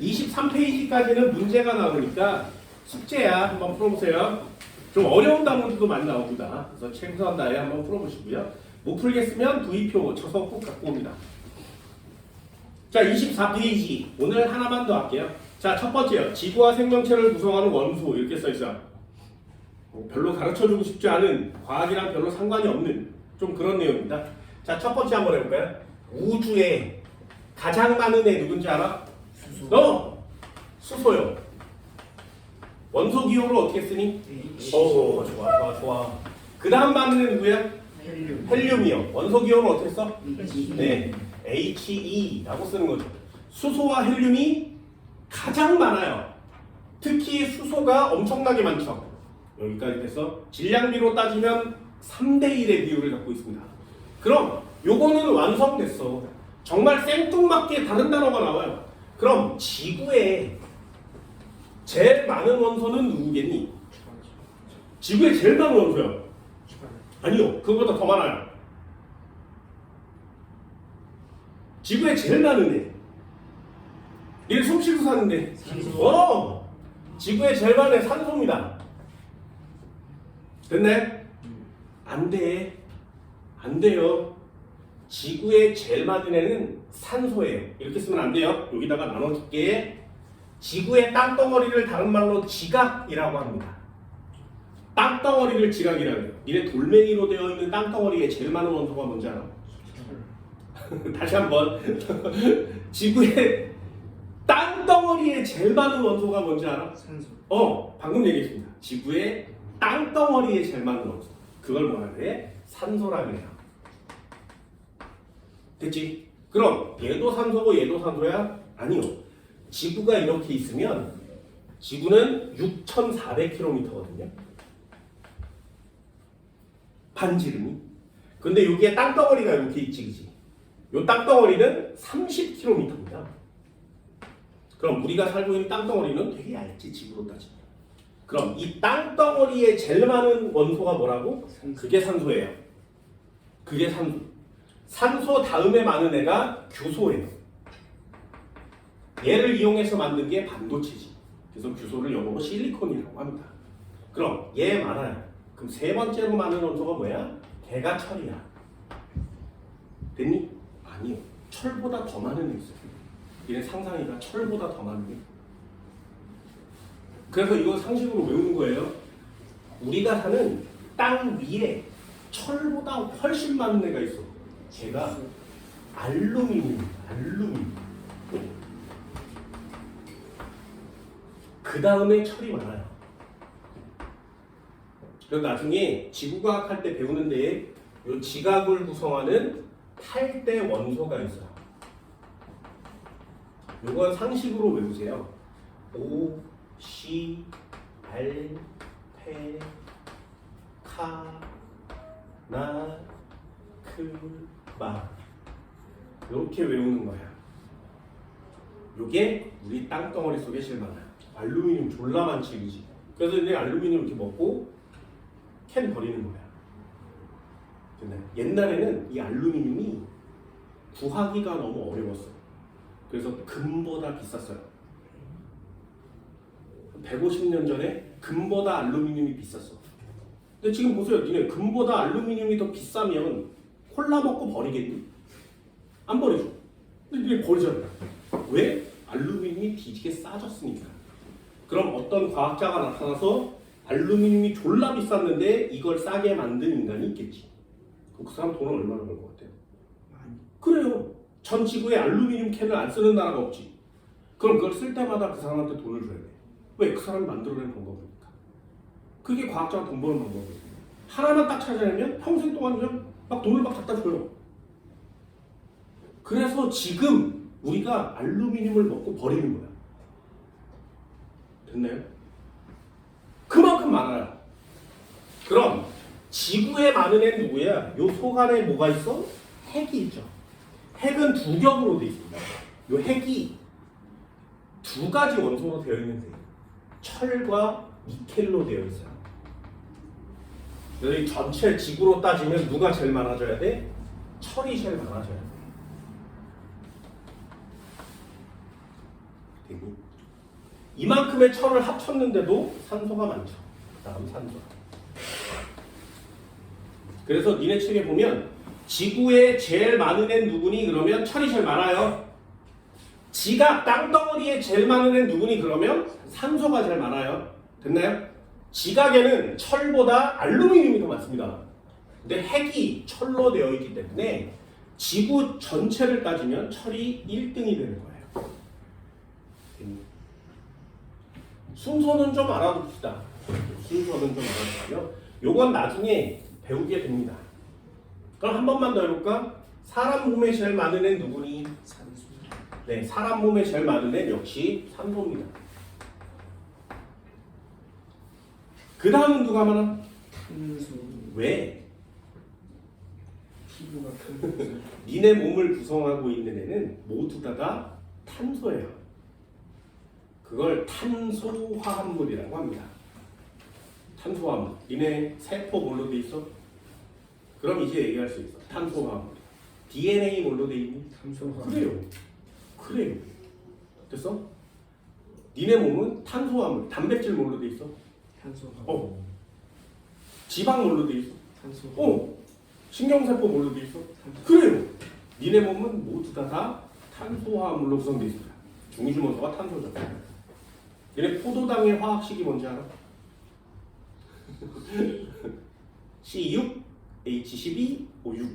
23페이지까지는 문제가 나오니까 숙제야. 한번 풀어보세요. 좀 어려운 단문들도 많이 나옵니다. 그래서 최소한 다에 한번 풀어보시고요. 못 풀겠으면 V표 쳐서 꼭 갖고 옵니다. 자, 24페이지. 오늘 하나만 더 할게요. 자, 첫 번째요. 지구와 생명체를 구성하는 원소. 이렇게 써있어요. 별로 가르쳐주고 싶지 않은, 과학이랑 별로 상관이 없는 좀 그런 내용입니다. 자, 첫 번째 한번 해볼까요? 우주에 가장 많은 애 누군지 알아? 수소. 수소요. 원소 기호로 어떻게 쓰니? 좋아. 그 다음 많은 애 누구야? 헬륨이요. 원소 기호로 어떻게 써? 네, He라고 쓰는 거죠. 수소와 헬륨이 가장 많아요. 특히 수소가 엄청나게 많죠. 여기까지 돼서 질량비로 따지면 3대1의 비율을 갖고 있습니다. 그럼 요거는 완성됐어. 정말 생뚱맞게 다른 단어가 나와요. 그럼 지구에 제일 많은 원소는 누구겠니? 지구에 제일 많은 원소요? 아니요, 그거보다 더 많아요. 지구에 제일 많은 애. 얘를 숨쉬고 사는데. 지구에 제일 많은 애 산소입니다. 됐네? 안 돼. 안 돼요. 지구에 제일 많은 애는 산소예요. 이렇게 쓰면 안 돼요. 여기다가 나눠줄게. 지구의 땅덩어리를 다른 말로 지각이라고 합니다. 땅덩어리를 지각이라고 해요. 니네 돌멩이로 되어 있는 땅덩어리에 제일 많은 원소가 뭔지 알아? 다시 한번. 지구의 땅덩어리에 제일 많은 원소가 뭔지 알아? 산소. 방금 얘기했습니다. 지구의 땅덩어리에 제일 많은 원소. 그걸 뭐라 그래? 산소라 그래요. 됐지? 그럼 얘도 산소고 얘도 산소야? 아니요. 지구가 이렇게 있으면 지구는 6,400km거든요. 반지름이. 근데 여기에 땅덩어리가 이렇게 있지, 그지? 요 땅덩어리는 30km입니다. 그럼 우리가 살고 있는 땅덩어리는 되게 얇지, 지구로 따지면. 그럼 이 땅덩어리에 제일 많은 원소가 뭐라고? 그게 산소예요. 그게 산소. 산소 다음에 많은 애가 규소예요. 얘를 이용해서 만든 게 반도체지. 그래서 규소를 영어로 실리콘이라고 합니다. 그럼 얘 많아요. 그럼 세 번째로 많은 원소가 뭐야? 걔가 철이야. 됐니? 아니요. 철보다 더 많은 애 있어요. 얘네 상상이가 철보다 더 많은 게. 그래서 이거 상식으로 외우는 거예요. 우리가 사는 땅 위에 철보다 훨씬 많은 애가 있어. 걔가 알루미늄입니다. 알루미늄. 그 다음에 철이 많아요. 그래서 나중에 지구과학 할 때 배우는데 이 지각을 구성하는 8대 원소가 있어요. 이건 상식으로 외우세요. O, C, R, 페, 카, 나, 크, 마. 이렇게 외우는 거야. 요게 우리 땅덩어리 속에 제일 많아요. 알루미늄 졸라 많지, 그지? 그래서 이제 알루미늄 이렇게 먹고 캔 버리는 거야. 근데 옛날에는 이 알루미늄이 구하기가 너무 어려웠어. 그래서 금보다 비쌌어요. 150년 전에 금보다 알루미늄이 비쌌어. 근데 지금 보세요. 니네 금보다 알루미늄이 더 비싸면 콜라 먹고 버리겠니? 안 버리죠. 근데 니네 버리잖아. 왜? 알루미늄이 뒤지게 싸졌으니까. 그럼 어떤 과학자가 나타나서 알루미늄이 졸라 비쌌는데 이걸 싸게 만든 인간이 있겠지. 그 사람 돈을 얼마나 벌 것 같아요? 그래요. 전 지구에 알루미늄 캔을 안 쓰는 나라가 없지. 그럼 그걸 쓸 때마다 그 사람한테 돈을 줘야 돼. 왜? 그 사람이 만들어낸 방법이니까. 그게 과학자가 돈 버는 방법이에요. 하나만 딱 찾아내면 평생 동안 그냥 막 돈을 막 갖다 줘요. 그래서 지금 우리가 알루미늄을 먹고 버리는 거야. 됐나요? 그만큼 많아요. 그럼 지구에 많은 애는 누구야? 요 속 안에 뭐가 있어? 핵이 있죠. 핵은 두 겹으로 되어 있습니다. 요 핵이 두 가지 원소로 되어 있는데 철과 니켈로 되어 있어요. 그래서 이 전체 지구로 따지면 누가 제일 많아져야 돼? 철이 제일 많아져야 돼. 이만큼의 철을 합쳤는데도 산소가 많죠. 다음 산소. 그래서 니네 책에 보면 지구에 제일 많은 애 누구니? 그러면 철이 제일 많아요. 지각 땅덩어리에 제일 많은 애 누구니? 그러면 산소가 제일 많아요. 됐나요? 지각에는 철보다 알루미늄이 더 많습니다. 근데 핵이 철로 되어 있기 때문에 지구 전체를 따지면 철이 1등이 되는 거예요. 순서는 좀 알아둡시다. 순서는 좀 알아두고요. 요건 나중에 배우게 됩니다. 그럼 한 번만 더 해볼까? 사람 몸에 제일 많은 애 누구니? 산소. 네, 사람 몸에 제일 많은 애 역시 산소입니다. 그 다음은 누가 많아? 탄소. 왜? 피부가 탄소. 니네 몸을 구성하고 있는 애는 모두 다 탄소예요. 그걸 탄소화합물이라고 합니다. 탄소화합물. 니네 세포 뭘로 돼 있어? 그럼 이제 얘기할 수 있어. 탄소화합물. DNA 뭘로 돼 있니? 탄소화. 그래요. 됐어? 니네 몸은 탄소화합물. 단백질 뭘로 돼 있어? 탄소화. 지방 뭘로 돼 있어? 탄소화. 신경세포 뭘로 돼 있어? 그래요. 니네 몸은 모두 다 탄소화합물로 구성되어 있습니다. 중주모소가 탄소죠. 니네 포도당의 화학식이 뭔지 알아? C6H12O6.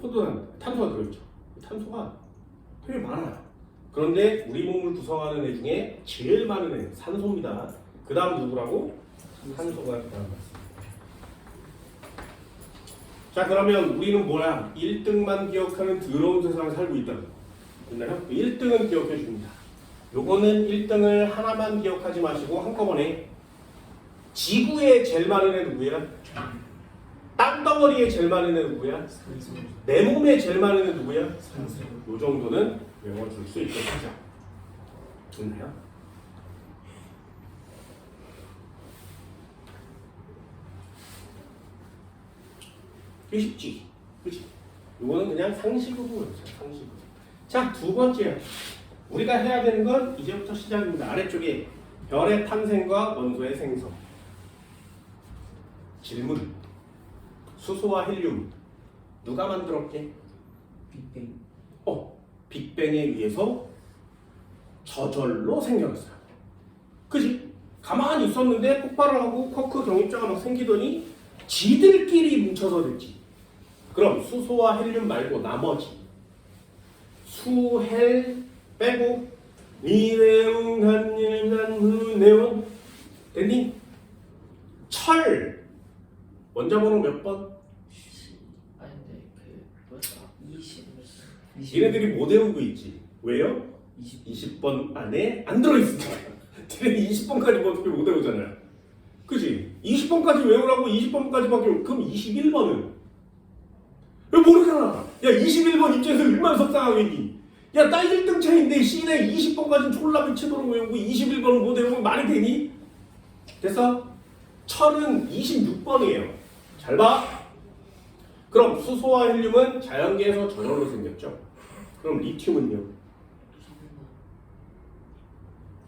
포도당 탄소가 들어있죠. 탄소가 되게 많아요. 그런데 우리 몸을 구성하는 애 중에 제일 많은 애 산소입니다. 그 다음 누구라고? 산소가 그 다음 맞습니다. 자, 그러면 우리는 뭐야? 1등만 기억하는 더러운 세상에 살고 있다. 됐나요? 1등은 기억해 줍니다. 요거는 1등을 하나만 기억하지 마시고 한꺼번에 지구에 제일 많은 애 누구야? 땅덩어리에 제일 많은 애 누구야? 산소. 내 몸에 제일 많은 애 누구야? 산소. 요 정도는 외워줄 수 있도록 하자. 됐나요? 꽤 쉽지? 그치? 요거는 그냥 상식으로 외우세요. 상식으로. 자, 두 번째. 우리가 해야 되는 건 이제부터 시작입니다. 아래쪽에 별의 탄생과 원소의 생성. 질문. 수소와 헬륨 누가 만들었게? 빅뱅. 빅뱅에 의해서 저절로 생겨났어요. 그지? 가만히 있었는데 폭발을 하고 쿼크 경입자가 막 생기더니 지들끼리 뭉쳐서 됐지. 그럼 수소와 헬륨 말고 나머지 수, 헬 빼고 미네온, 한일, 난후, 네온 됐니? 철 원자번호 몇 번? 아니 근데 그 뭐였어? 20. 얘네들이 못 외우고 있지. 왜요? 20. 20번 안에 안 들어있으니까. 얘네 20번까지 어떻게 못 외우잖아요. 그치? 20번까지 외우라고 20번까지밖에 그럼 21번은? 왜 모르잖아. 야 21번 입장에서 얼마나 속상하겠니? 야 나 1등 차인데 C네 20번까지는 졸라 미치도록 외우고 21번은 못 외우면 말이 되니? 됐어? 철은 26번이에요. 잘 봐. 그럼 수소와 헬륨은 자연계에서 저절로 생겼죠. 그럼 리튬은요?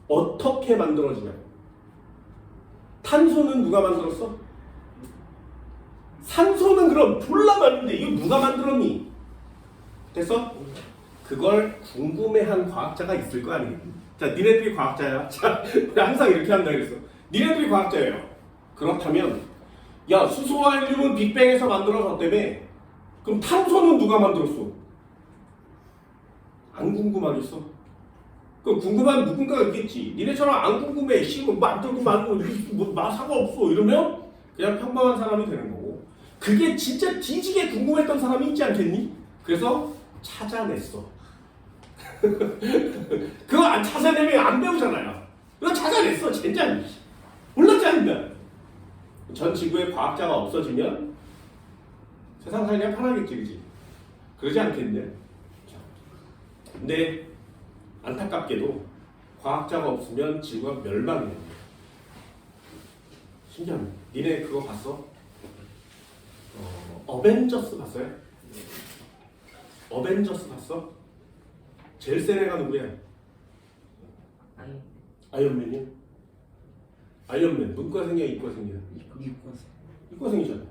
어떻게 만들어지냐고. 탄소는 누가 만들었어? 산소는 그럼 졸라 많은데 이거 누가 만들었니? 됐어? 그걸 궁금해한 과학자가 있을 거 아니에요. 자, 니네들이 과학자야. 자, 우리 항상 이렇게 한다 그랬어. 니네들이 과학자예요. 그렇다면 야 수소와 헬륨은 빅뱅에서 만들어졌다며. 그럼 탄소는 누가 만들었어? 안 궁금하겠어? 그 궁금한 누군가가 있겠지. 니네처럼 안 궁금해. 뭐 만들고 뭐 마사가 없어. 이러면 그냥 평범한 사람이 되는 거고. 그게 진짜 뒤지게 궁금했던 사람이 있지 않겠니? 그래서 찾아냈어. 그거 안 찾아내면 안 배우잖아요. 그거 찾아냈어. 젠장. 몰랐지 않나? 전 지구에 과학자가 없어지면 세상 살기가 편하겠지, 그지? 그러지 않겠냐? 근데 안타깝게도 과학자가 없으면 지구가 멸망해요. 신기하네. 니네 그거 봤어? 어벤져스 봤어요? 어벤져스 봤어? 제일 센 애가 누구야? 아이언맨이요? 아이언맨 문과생이야 이과생이야? 이과생. 이과생이잖아.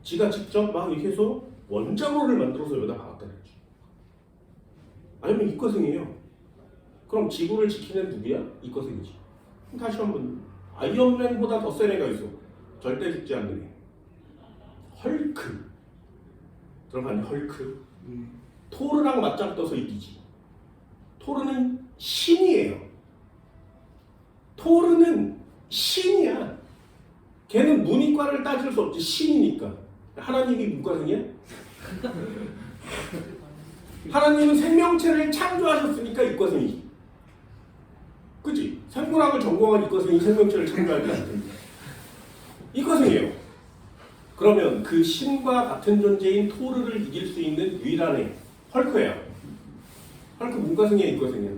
지가 직접 막 이렇게 해서 원자로를 만들어서 여기다 박았다 그랬지. 아니면 이과생이에요. 그럼 지구를 지키는 누구야? 이과생이지. 그럼 다시 한번 아이언맨보다 더 센 애가 있어. 절대 죽지 않는 애. 헐크. 들어봤니? 헐크. 토르랑 맞짱떠서 이기지. 토르는 신이에요. 토르는 신이야. 걔는 문이과를 따질 수 없지. 신이니까. 하나님이 문과생이야? 하나님은 생명체를 창조하셨으니까 이과생이지. 그치? 생물학을 전공한 이과생이 생명체를 창조하지 않습니다. 이과생이에요. 그러면 그 신과 같은 존재인 토르를 이길 수 있는 유일한 애 헐크예요. 헐크 문과생이야 이과생이야?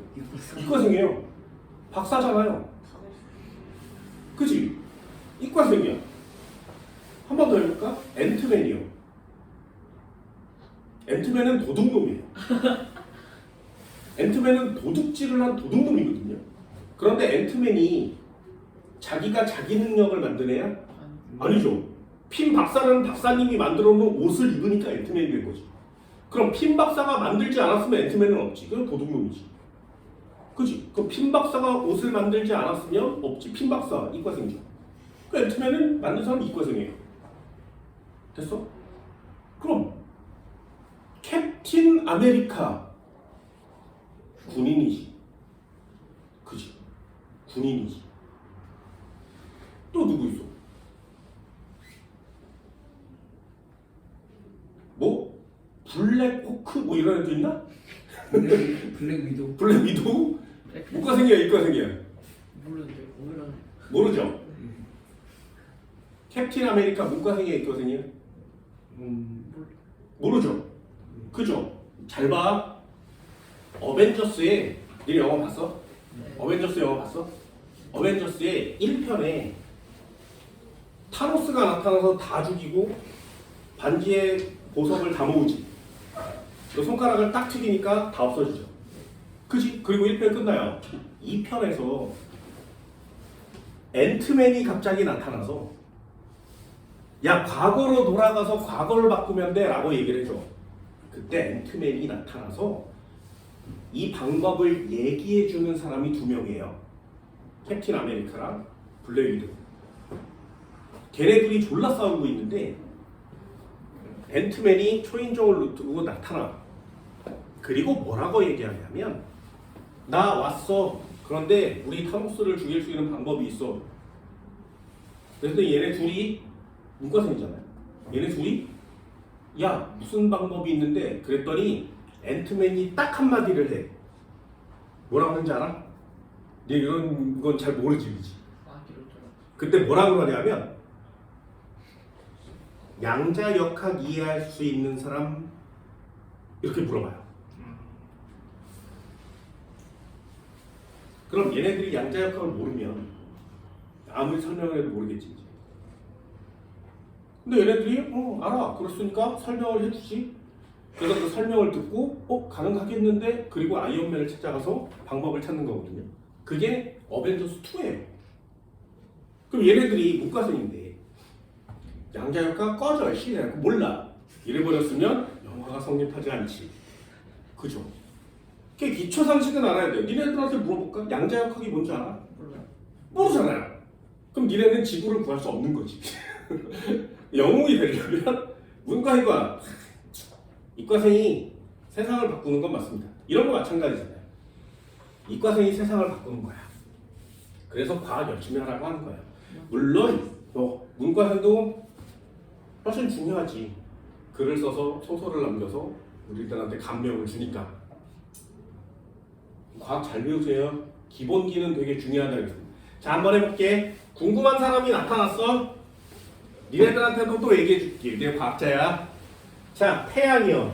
이과생이에요. 박사잖아요. 그치? 이과생이야. 한 번 더 해볼까? 앤트맨이요. 앤트맨은 도둑놈이에요. 앤트맨은 도둑질을 한 도둑놈이거든요. 그런데 앤트맨이 자기가 자기 능력을 만든 애야? 아니죠. 핀 박사라는 박사님이 만들어 놓은 옷을 입으니까 앤트맨이 된 거지. 그럼 핀 박사가 만들지 않았으면 앤트맨은 없지. 그건 도둑놈이지. 그지? 그럼 핀 박사가 옷을 만들지 않았으면 없지. 핀 박사 이과생이죠. 그 앤트맨은 만든 사람이 이과생이에요. 됐어? 그럼 캡틴 아메리카 군인이지. 그지? 군인이지. 또 누구 있어? 뭐? 블랙 호크 뭐 이런 애도 있나? 블랙 위도우. 블랙 위도우? 문과생이야 이과생이야? 모르는데 모르죠? 캡틴 아메리카 문과생이야 이과생이야? 모르죠? 그죠? 잘 봐. 어벤져스에 니 영화 봤어? 네. 어벤져스 영화 봤어? 어벤져스의 1편에 타노스가 나타나서 다 죽이고 반지에 보석을 다 모으지. 그 손가락을 딱 튀기니까 다 없어지죠. 그지? 그리고 1편 끝나요. 2편에서 앤트맨이 갑자기 나타나서 야 과거로 돌아가서 과거를 바꾸면 돼 라고 얘기를 해줘. 그때 앤트맨이 나타나서 이 방법을 얘기해주는 사람이 두 명이에요. 캡틴 아메리카랑 블랙 위도우. 걔네들이 졸라 싸우고 있는데 앤트맨이 초인종을 누르고 나타나. 그리고 뭐라고 얘기하냐면 나 왔어. 그런데 우리 타노스를 죽일 수 있는 방법이 있어. 그래서 얘네 둘이 문과생이잖아요. 얘네 둘이 야 무슨 방법이 있는데 그랬더니 앤트맨이 딱 한마디를 해. 뭐라고 하는지 알아? 얘 이런 건 잘 모르지. 그치? 그때 뭐라고 하냐면 양자역학 이해할 수 있는 사람 이렇게 물어봐요. 그럼 얘네들이 양자역학을 모르면 아무리 설명을 해도 모르겠지. 이제. 근데 얘네들이 알아. 그랬으니까 설명을 해주지. 그래서 그 설명을 듣고 가능하겠는데 그리고 아이언맨을 찾아가서 방법을 찾는 거거든요. 그게 어벤져스 2예요. 그럼 얘네들이 문과생인데 양자역학 꺼져 씨 몰라 이래버렸으면 영화가 성립하지 않지. 그죠? 그 기초 상식은 알아야 돼요. 니네들한테 물어볼까? 양자역학이 뭔지 알아? 몰라요. 모르잖아요. 그럼 니네는 지구를 구할 수 없는 거지. 영웅이 되려면 문과이과 이과생이 세상을 바꾸는 건 맞습니다. 이런 거 마찬가지잖아요. 이과생이 세상을 바꾸는 거야. 그래서 과학 열심히 하라고 하는 거예요. 물론 문과생도 훨씬 중요하지. 글을 써서 소설을 남겨서 우리들한테 감명을 주니까. 과학 잘 배우세요. 기본기는 되게 중요하다 그랬습니다. 자, 한번 해볼게. 궁금한 사람이 나타났어. 니네들한테도 또 얘기해 줄게. 내가 과학자야. 자, 태양이요.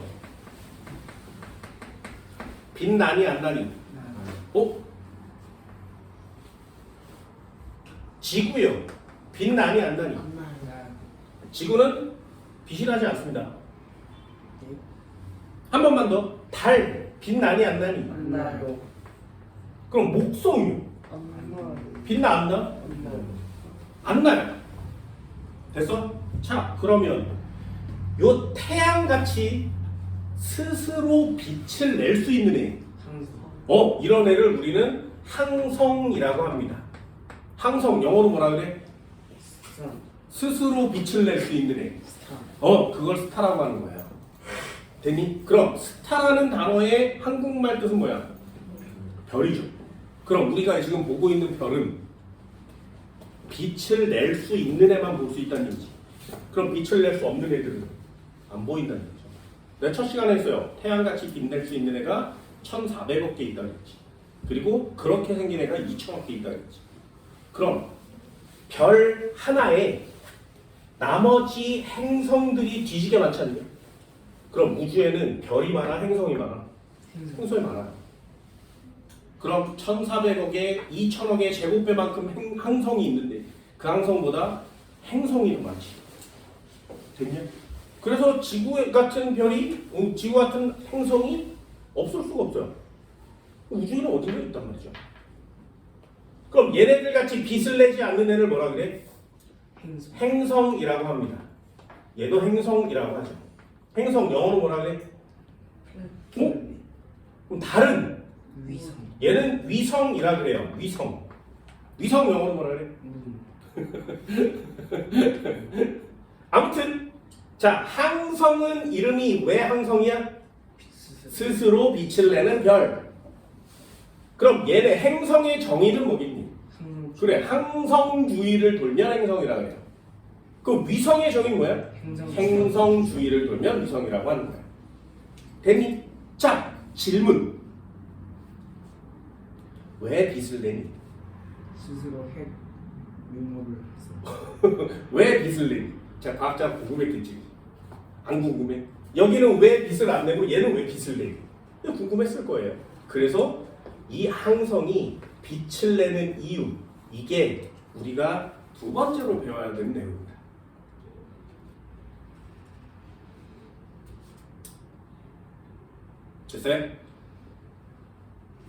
빛나니 안 나니? 지구요. 빛나니 안 나니? 지구는 빛이 나지 않습니다. 한 번만 더. 달 빛나니 안 나니? 안 나요. 그럼 목성유 안 빛나 안 나? 나요. 안 나요. 됐어? 자, 그러면 요 태양같이 스스로 빛을 낼 수 있는 애, 항상. 이런 애를 우리는 항성이라고 합니다. 항성 영어로 뭐라 그래? 스타. 스스로 빛을 낼 수 있는 애. 스타. 그걸 스타라고 하는 거야. 됐니? 그럼 스타라는 단어의 한국말 뜻은 뭐야? 별이죠. 그럼 우리가 지금 보고 있는 별은 빛을 낼 수 있는 애만 볼 수 있다는 얘기지. 그럼 빛을 낼 수 없는 애들은 안 보인다는 거죠. 내가 첫 시간에 했어요. 태양같이 빛낼 수 있는 애가 1,400억 개 있다는 거지. 그리고 그렇게 생긴 애가 2,000억 개 있다는 거지. 그럼 별 하나에 나머지 행성들이 뒤지게 많지 않냐? 그럼 우주에는 별이 많아, 행성이 많아? 행성이 많아. 그럼 1,400억에 2,000억의 제곱배만큼 항성이 있는데 그 항성보다 행성이 더 많지. 됐냐? 그래서 지구 같은 별이, 지구 같은 행성이 없을 수가 없어요. 우주에는 어딘가 있단 말이죠. 그럼 얘네들 같이 빛을 내지 않는 애를 뭐라 그래? 행성. 행성이라고 합니다. 얘도 행성이라고 하죠. 행성 영어로 뭐라 그래? 그럼 다른 위성. 얘는 위성이라 그래요. 위성. 위성 영어로 뭐라 그래? 아무튼 자, 항성은 이름이 왜 항성이야? 스스로 빛을 내는 별. 그럼 얘네 행성의 정의는 뭐겠니? 그래, 항성 주위를 돌면 행성이라 그래요. 그 위성의 정의는 뭐야? 행성 주위를 돌면 위성이라고 하는 거야. 됐니? 자, 질문. 왜 빛을 내니? 스스로 핵 융합을 했어. 왜 빛을 내니? 자, 과학자 궁금했겠지. 안 궁금해? 여기는 왜 빛을 안 내고 얘는 왜 빛을 내니? 이거 궁금했을 거예요. 그래서 이 항성이 빛을 내는 이유, 이게 우리가 두 번째로 배워야 되는 내용입니다. 됐어요?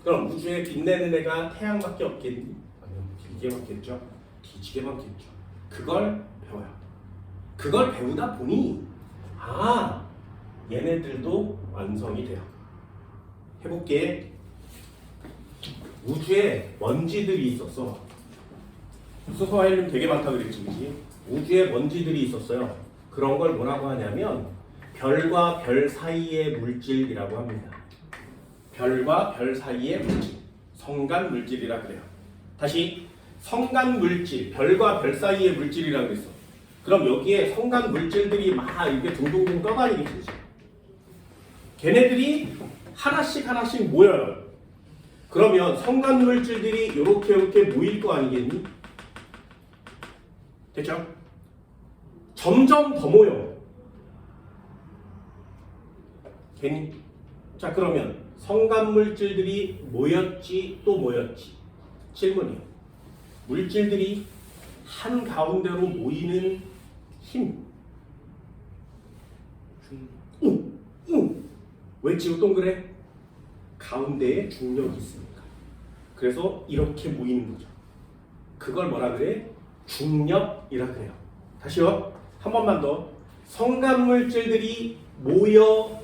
그럼 우주에 빛내는 애가 태양밖에 없겠니? 아니요, 길게 많겠죠. 뒤지게 많겠죠. 그걸 배워요. 그걸 배우다 보니 얘네들도 완성이 돼요. 해볼게. 우주에 먼지들이 있었어. 수소 헬륨 되게 많다 그랬지, 그치? 우주에 먼지들이 있었어요. 그런 걸 뭐라고 하냐면 별과 별 사이의 물질이라고 합니다. 별과 별 사이의 물질, 성간 물질이라 그래요. 다시, 성간 물질, 별과 별 사이의 물질이라 그랬어. 그럼 여기에 성간 물질들이 막 이렇게 둥둥둥 떠다니겠지. 걔네들이 하나씩 하나씩 모여요. 그러면 성간 물질들이 이렇게 모일 거 아니겠니? 됐죠? 점점 더 모여. 괜히? 자, 그러면 성간 물질들이 모였지 또 모였지. 질문이요. 물질들이 한 가운데로 모이는 힘. 왜 지구 동그래? 가운데에 중력이 있으니까. 그래서 이렇게 모이는 거죠. 그걸 뭐라 그래? 중력이라 그래요. 다시요. 한 번만 더. 성간 물질들이 모여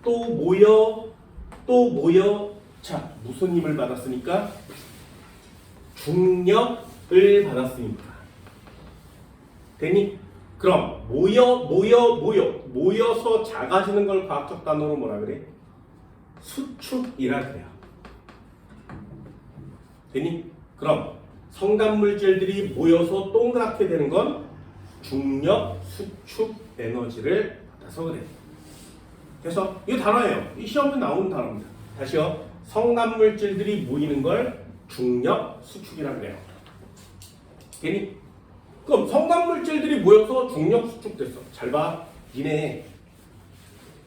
또 모여 또 모여. 자, 무슨 힘을 받았으니까? 중력을 받았으니까. 됐니? 그럼 모여서 작아지는 걸 과학적 단어로 뭐라 그래? 수축이라 그래요. 됐니? 그럼 성간 물질들이 모여서 동그랗게 되는 건 중력 수축 에너지를 받아서 그래. 그래서 이 단어예요. 이 시험에 나오는 단어입니다. 다시요. 성간 물질들이 모이는 걸 중력 수축이라 그래요. 됐니? 그럼 성간 물질들이 모여서 중력 수축됐어. 잘 봐. 니네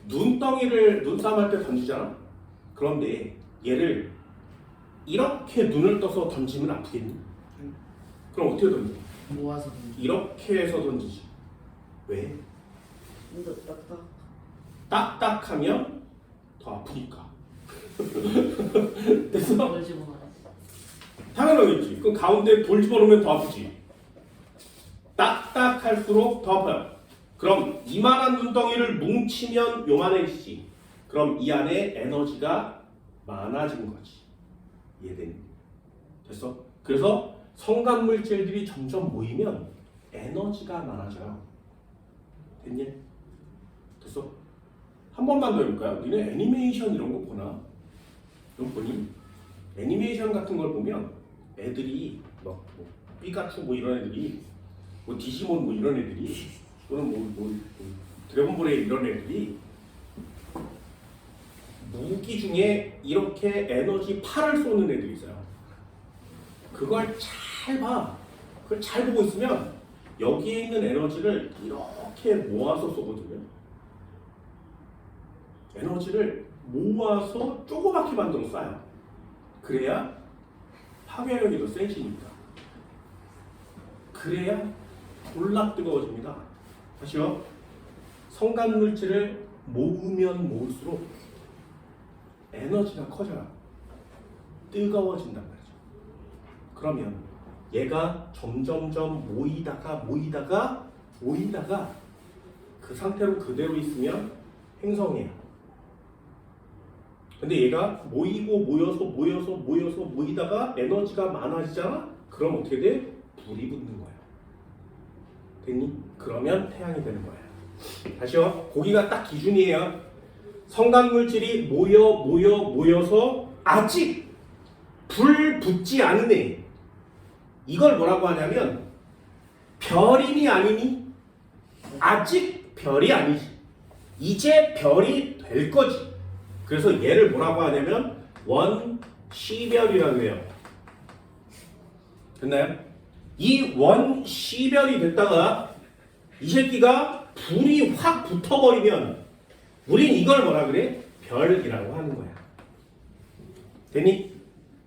눈덩이를 눈싸움할 때 던지잖아. 그런데 얘를 이렇게 눈을 떠서 던지면 아프겠니? 그럼 어떻게 던져? 모아서 던져. 이렇게 해서 던지지. 왜? 이거 딱딱. 딱딱하면 더 아프니까. 됐어? 뭘 집어넣어? 당연하겠지. 그럼 가운데 돌 집어넣으면 더 아프지. 딱딱할수록 더 아파요. 그럼 이만한 눈덩이를 뭉치면 요만해지지. 그럼 이 안에 에너지가 많아진 거지. 이해되니? 됐어? 그래서 성간물질들이 점점 모이면 에너지가 많아져요. 됐니? 됐어? 한 번만 더 해볼까요? 니네 애니메이션 이런 거 보나? 이런 거 보니? 애니메이션 같은 걸 보면 애들이 막 뭐 피카츄 뭐 이런 애들이 뭐 디지몬 뭐 이런 애들이 또는 뭐 드래곤볼에 이런 애들이 무기 중에 이렇게 에너지 팔을 쏘는 애들이 있어요. 그걸 잘 봐. 그걸 잘 보고 있으면 여기에 있는 에너지를 이렇게 모아서 쏘거든요. 에너지를 모아서 조그맣게 만들어 쏴요. 그래야 파괴력이 더 세지니까. 그래야 졸라 뜨거워집니다. 다시요. 성간물질을 모으면 모을수록 에너지가 커져요. 뜨거워진단 말이죠. 그러면 얘가 점점점 모이다가 그 상태로 그대로 있으면 행성이에요. 근데 얘가 모이고 모이다가 에너지가 많아지잖아? 그럼 어떻게 돼? 불이 붙는 거야. 됐니? 그러면 태양이 되는 거야. 다시요. 거기가 딱 기준이에요. 성간물질이 모여서 아직 불 붙지 않은 애. 이걸 뭐라고 하냐면 별이니 아니니? 아직 별이 아니지. 이제 별이 될 거지. 그래서 얘를 뭐라고 하냐면 원시별이라고 해요. 됐나요? 이 원시별이 됐다가 이 새끼가 불이 확 붙어버리면 우린 이걸 뭐라 그래? 별이라고 하는 거야. 됐니?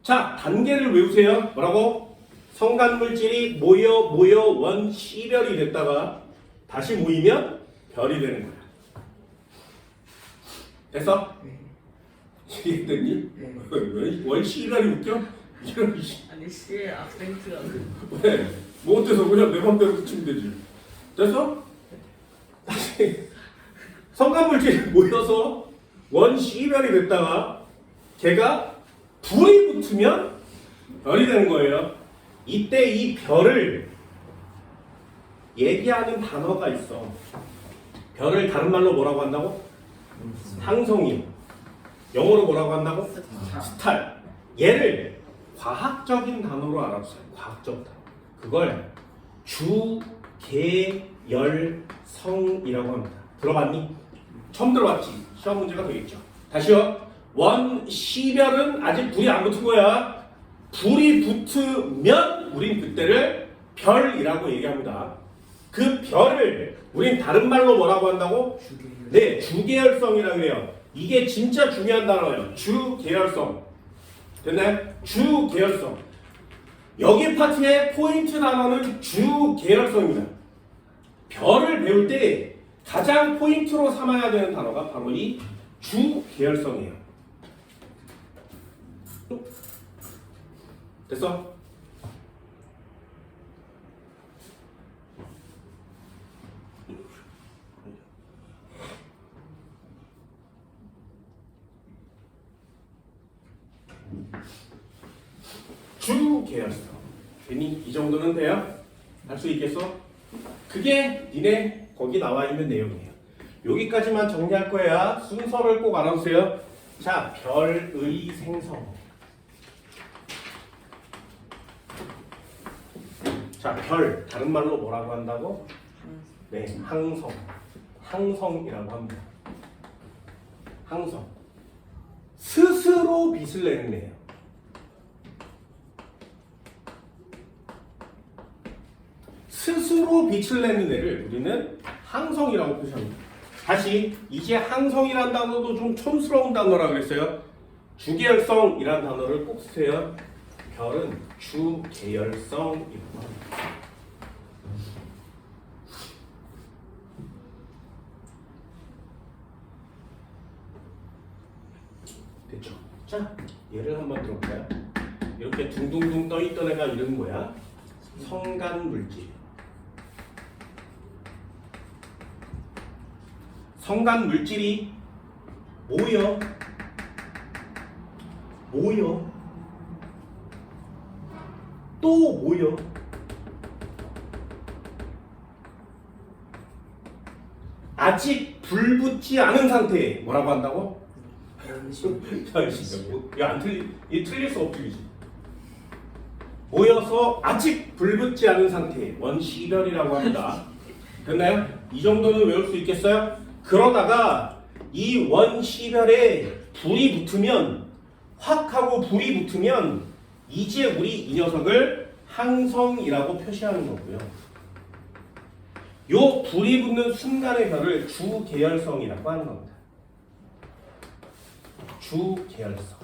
자, 단계를 외우세요. 뭐라고? 성간물질이 모여 원시별이 됐다가 다시 모이면 별이 되는 거야. 됐어? 네. 이해됐니? 네. 왜 원시별이 웃겨? 이런 아니 씨의 악센트가 왜? 뭐 어때서 그냥 내 맘대로 붙이면 되지. 됐어? 다시 성간물질이 모여서 원시별이 됐다가 걔가 불이 붙으면 별이 되는 거예요. 이때 이 별을 얘기하는 단어가 있어. 별을 다른 말로 뭐라고 한다고? 항성이요. 영어로 뭐라고 한다고? 스타. 얘를 과학적인 단어로 알아주세요. 과학적 단어. 그걸 주계열성이라고 합니다. 들어봤니? 처음 들어봤지? 시험 문제가 되겠죠. 다시요. 원시별은 아직 불이 안 붙은 거야. 불이 붙으면 우린 그때를 별이라고 얘기합니다. 그 별을 우린 다른 말로 뭐라고 한다고? 주계열. 네, 주계열성이라고 해요. 이게 진짜 중요한 단어예요. 주계열성. 됐나요? 주계열성. 여기 파트의 포인트 단어는 주계열성입니다. 별을 배울 때 가장 포인트로 삼아야 되는 단어가 바로 이 주계열성이에요. 됐어? 주계열성. 괜히 이 정도는 돼요? 할 수 있겠어? 그게 니네 거기 나와 있는 내용이에요. 여기까지만 정리할 거야. 순서를 꼭 알아두세요. 자, 별의 생성. 자, 별 다른 말로 뭐라고 한다고? 네, 항성. 항성이라고 합니다. 항성. 스스로 빛을 내는 애예요. 스스로 빛을 내는 애를 우리는 항성이라고 표시합니다. 다시 이제 항성이란 단어도 좀 촌스러운 단어라 그랬어요. 주계열성이란 단어를 꼭 쓰세요. 별은 주계열성이라고 합니다. 됐죠? 자, 예를 한번 들어볼까요? 이렇게 둥둥둥 떠있던 애가 이름은 뭐야? 성간물질. 성간물질이 모여 또 모여 아직 불 붙지 않은 상태에 뭐라고 한다고? 이거 안 이 틀릴 수 없지. 모여서 아직 불 붙지 않은 상태에 원시별이라고 합니다. 됐나요? 이 정도는 외울 수 있겠어요? 그러다가 이 원시별에 불이 붙으면 확 하고 불이 붙으면 이제 우리 이 녀석을 항성이라고 표시하는 거고요. 요 불이 붙는 순간의 별을 주계열성이라고 하는 겁니다. 주계열성.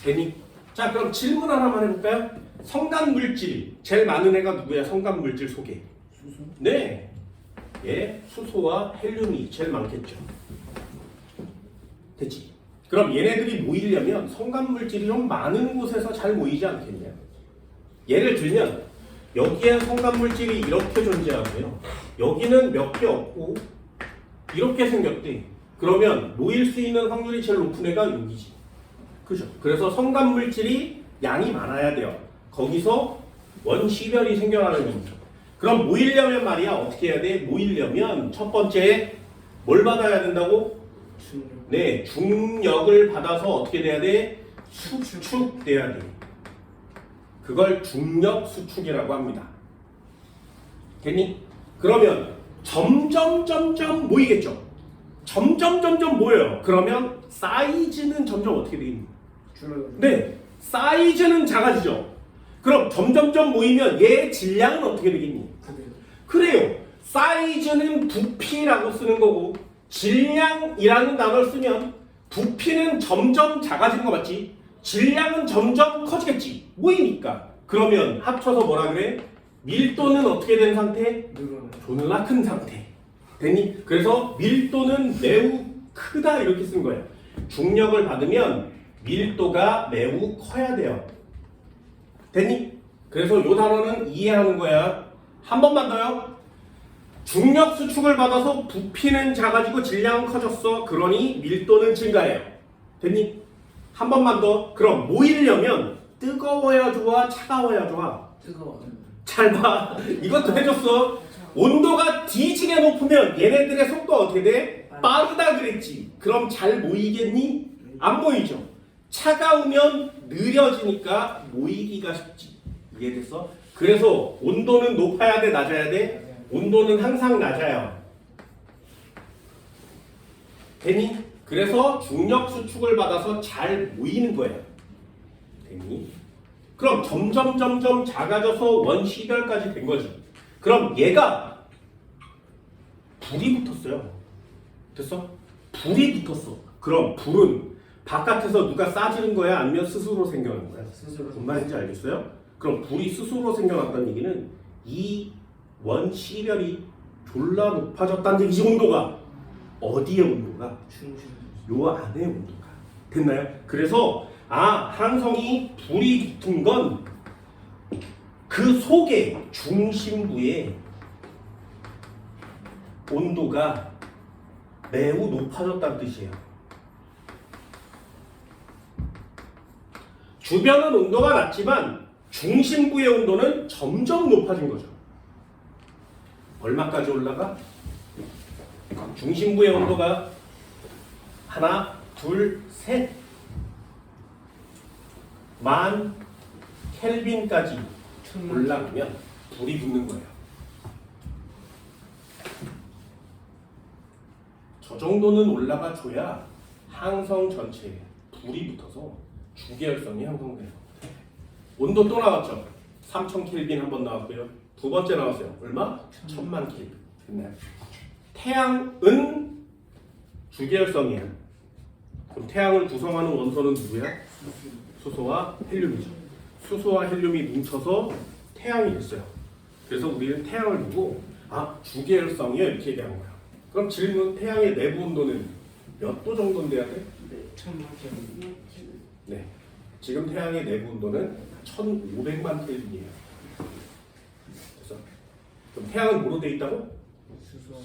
되니? 자, 그럼 질문 하나만 해볼까요? 성간물질 제일 많은 애가 누구야? 성간물질 속에. 수소? 네. 예, 수소와 헬륨이 제일 많겠죠. 됐지? 그럼 얘네들이 모이려면 성간물질이 좀 많은 곳에서 잘 모이지 않겠냐? 예를 들면 여기에 성간물질이 이렇게 존재하고요. 여기는 몇 개 없고 이렇게 생겼대. 그러면 모일 수 있는 확률이 제일 높은 애가 여기지. 그죠? 그래서 성간물질이 양이 많아야 돼요. 거기서 원시별이 생겨나는 겁니다. 그럼 모이려면 말이야 어떻게 해야 돼? 모이려면 첫 번째 뭘 받아야 된다고? 네, 중력을 받아서 어떻게 돼야 돼? 수축돼야 돼. 그걸 중력 수축이라고 합니다. 됐니? 그러면 점점 모이겠죠. 점점 모여요. 그러면 사이즈는 점점 어떻게 되겠니? 네, 사이즈는 작아지죠. 그럼 점점 모이면 얘 질량은 어떻게 되겠니? 그래요. 사이즈는 부피라고 쓰는 거고 질량이라는 단어를 쓰면 부피는 점점 작아지는 거 맞지? 질량은 점점 커지겠지. 모이니까. 그러면 합쳐서 뭐라 그래? 밀도는 어떻게 된 상태? 존나 큰 상태. 됐니? 그래서 밀도는 매우 크다 이렇게 쓴 거예요. 중력을 받으면 밀도가 매우 커야 돼요. 됐니? 그래서 이 단어는 이해하는 거야. 한 번만 더요. 중력 수축을 받아서 부피는 작아지고 질량은 커졌어. 그러니 밀도는 증가해요. 됐니? 한 번만 더. 그럼 모이려면 뜨거워야 좋아? 차가워야 좋아? 뜨거워. 잘 봐. 이것도 해줬어. 온도가 뒤지게 높으면 얘네들의 속도가 어떻게 돼? 빠르다 그랬지. 그럼 잘 모이겠니? 안 모이죠. 차가우면 느려지니까 모이기가 쉽지. 이해됐어? 그래서 온도는 높아야 돼? 낮아야 돼? 온도는 항상 낮아요. 됐니? 그래서 중력 수축을 받아서 잘 모이는 거예요. 됐니? 그럼 점점 작아져서 원시별까지 된 거지. 그럼 얘가 불이 붙었어요. 됐어? 불이 붙었어. 그럼 불은 바깥에서 누가 쏴지는 거야? 아니면 스스로 생겨난 거야? 스스로. 무슨 말인지 알겠어요? 그럼 불이 스스로 생겨났다는 얘기는 이 원시별이 졸라 높아졌다는 얘기지. 온도가 어디의 온도가? 요 안의 온도가. 됐나요? 그래서 항성이 불이 붙은 건 그 속에 중심부에 온도가 매우 높아졌다는 뜻이에요. 주변은 온도가 낮지만 중심부의 온도는 점점 높아진 거죠. 얼마까지 올라가? 중심부의 온도가 하나, 둘, 셋 만 켈빈까지 올라가면 불이 붙는 거예요. 저 정도는 올라가 줘야 항성 전체에 불이 붙어서 주계열성이 형성돼요. 온도 또 나왔죠. 3000 켈빈 한 번 나왔고요. 두 번째 나왔어요. 얼마? 1000만 켈빈. 됐나요? 태양은 주계열성이에요. 그럼 태양을 구성하는 원소는 누구야? 수소와 헬륨이죠. 수소와 헬륨이 뭉쳐서 태양이 됐어요. 그래서 우리는 태양을 보고 주계열성이야 이렇게 얘기한 거야. 그럼 질문, 태양의 내부 온도는 몇 도 정도 돼야 돼? 천만점. 네. 지금 태양의 내부 온도는 1,500만 켈빈이에요. 그래서 그럼 태양은 뭐로 돼 있다고?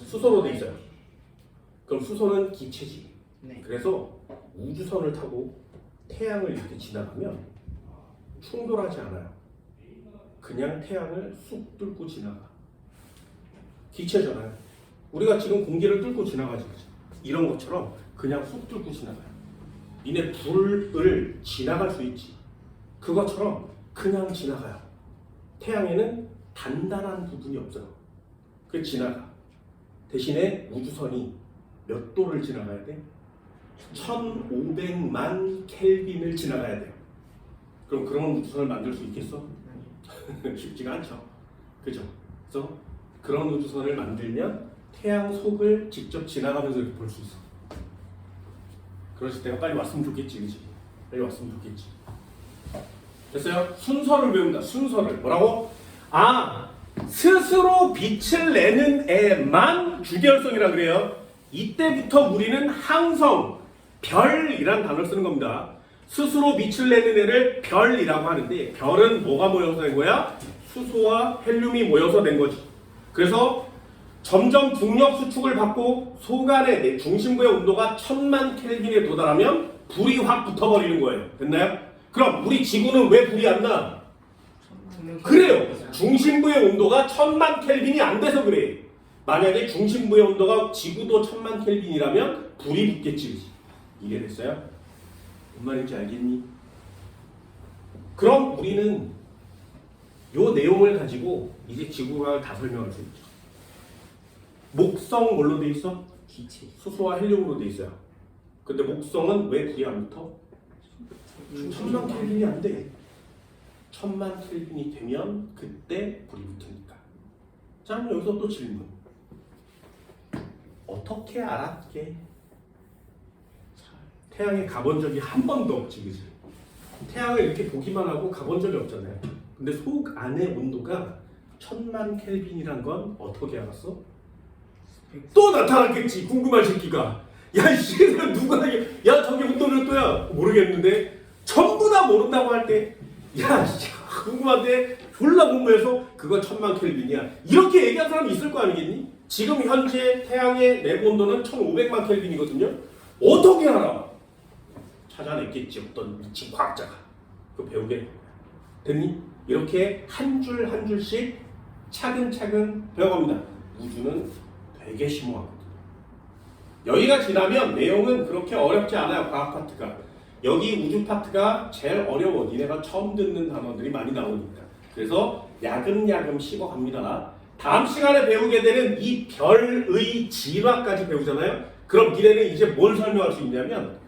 수소로 돼 있어요. 그럼 수소는 기체지. 네. 그래서 우주선을 타고 태양을 이렇게 지나가면 충돌하지 않아요. 그냥 태양을 쑥 뚫고 지나가. 기체잖아요. 우리가 지금 공기를 뚫고 지나가지. 이런 것처럼 그냥 쑥 뚫고 지나가요. 니네 불을 지나갈 수 있지. 그것처럼 그냥 지나가요. 태양에는 단단한 부분이 없어요. 그 지나가. 대신에 우주선이 몇 도를 지나가야 돼? 1,500만 켈빈을 지나가야 돼요. 그럼 그런 우주선을 만들 수 있겠어? 쉽지가 않죠. 그죠? 그래서 그런 우주선을 만들면 태양 속을 직접 지나가면서 이렇게 볼 수 있어. 그러실 때가 빨리 왔으면 좋겠지, 그지? 빨리 왔으면 좋겠지. 됐어요? 순서를 배운다. 순서를 뭐라고? 아, 스스로 빛을 내는 애만 주계열성이라 그래요. 이때부터 우리는 항성, 별이란 단어를 쓰는 겁니다. 스스로 빛을 내는 애를 별이라고 하는데 별은 뭐가 모여서 된 거야? 수소와 헬륨이 모여서 된 거지. 그래서 점점 중력 수축을 받고 속안의 중심부의 온도가 1000만 켈빈에 도달하면 불이 확 붙어버리는 거예요. 됐나요? 그럼 우리 지구는 왜 불이 안 나? 그래요. 중심부의 온도가 1000만 켈빈이 안 돼서 그래. 만약에 중심부의 온도가 지구도 1000만 켈빈이라면 불이 붙겠지. 이해됐어요? 뭔 말인지 알겠니? 그럼 우리는 요 내용을 가지고 이제 지구과학을 다 설명할 수 있죠. 목성 뭘로 돼 있어? 기체. 수소와 헬륨으로 돼 있어요. 근데 목성은 왜 불이 안 붙어? 1000만 켈빈이 안 돼. 1000만 켈빈이 되면 그때 불이 붙으니까. 자, 그럼 여기서 또 질문. 어떻게 알았게? 태양에 가본 적이 한 번도 없지, 그지? 태양을 이렇게 보기만 하고 가본 적이 없잖아요. 근데 속 안의 온도가 1000만 켈빈이란 건 어떻게 알았어? 또 나타났겠지, 궁금한 새끼가. 야, 이 새끼가 누가, 야, 저기 온도는 몇 도야? 모르겠는데, 전부 다 모른다고 할 때, 야, 궁금한데, 졸라 공부해서 그거 1000만 켈빈이야. 이렇게 얘기한 사람이 있을 거 아니겠니? 지금 현재 태양의 내부 온도는 1500만 켈빈이거든요? 어떻게 알아? 찾아냈겠지, 어떤 미친 과학자가. 그거 배우게 됐니? 이렇게 한 줄 한 줄씩 차근차근 배워갑니다. 우주는 되게 심오하거든요. 여기가 지나면 내용은 그렇게 어렵지 않아요. 과학 파트가. 여기 우주 파트가 제일 어려워. 니네가 처음 듣는 단어들이 많이 나오니까. 그래서 야금야금 씹어갑니다. 다음 시간에 배우게 되는 이 별의 진화까지 배우잖아요. 그럼 니네는 이제 뭘 설명할 수 있냐면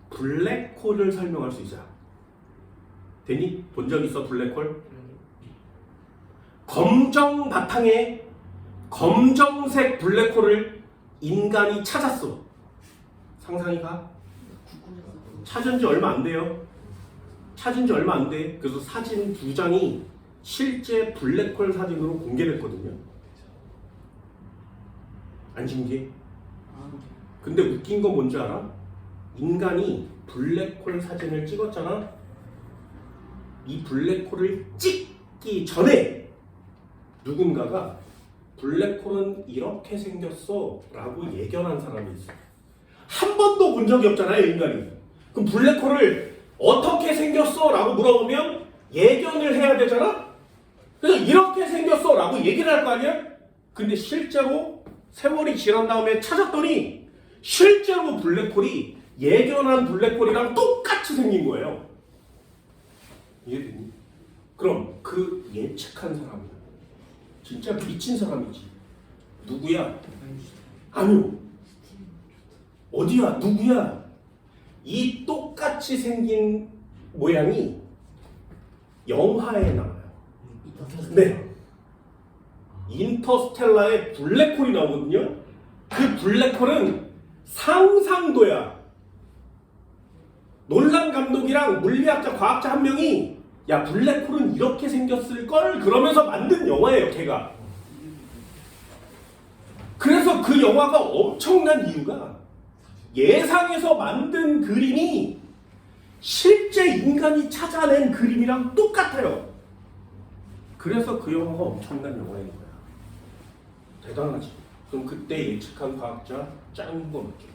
블랙홀을 설명할 수 있어요. 되니? 본 적 있어, 블랙홀? 검정 바탕에 검정색 블랙홀을 인간이 찾았어. 상상이 가? 찾은 지 얼마 안 돼요. 찾은 지 얼마 안 돼. 그래서 사진 2장이 실제 블랙홀 사진으로 공개됐거든요. 안 신기해? 근데 웃긴 건 뭔지 알아? 인간이 블랙홀 사진을 찍었잖아. 이 블랙홀을 찍기 전에 누군가가 블랙홀은 이렇게 생겼어 라고 예견한 사람이 있어요. 한 번도 본 적이 없잖아요, 인간이. 그럼 블랙홀을 어떻게 생겼어 라고 물어보면 예견을 해야 되잖아. 그래서 이렇게 생겼어 라고 얘기를 할 거 아니야. 근데 실제로 세월이 지난 다음에 찾았더니 실제로 블랙홀이 예견한 블랙홀이랑 똑같이 생긴 거예요. 이해되니? 그럼 그 예측한 사람은 진짜 미친 사람이지. 누구야? 아니요. 어디야? 누구야? 이 똑같이 생긴 모양이 영화에 나와요. 네. 인터스텔라에 블랙홀이 나오거든요. 그 블랙홀은 상상도야. 놀란 감독이랑 물리학자, 과학자 한 명이 야, 블랙홀은 이렇게 생겼을걸? 그러면서 만든 영화예요, 걔가. 그래서 그 영화가 엄청난 이유가 예상해서 만든 그림이 실제 인간이 찾아낸 그림이랑 똑같아요. 그래서 그 영화가 엄청난 영화인 거야. 대단하지. 그럼 그때 예측한 과학자 짱인 거 맞죠?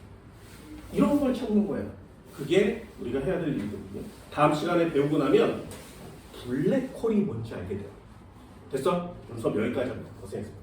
이런 걸 찾는 거예요. 그게 우리가 해야 될 일이거든요. 다음 시간에 배우고 나면 블랙홀이 뭔지 알게 돼요. 됐어? 오늘 수업 여기까지 합니다. 고생했습니다.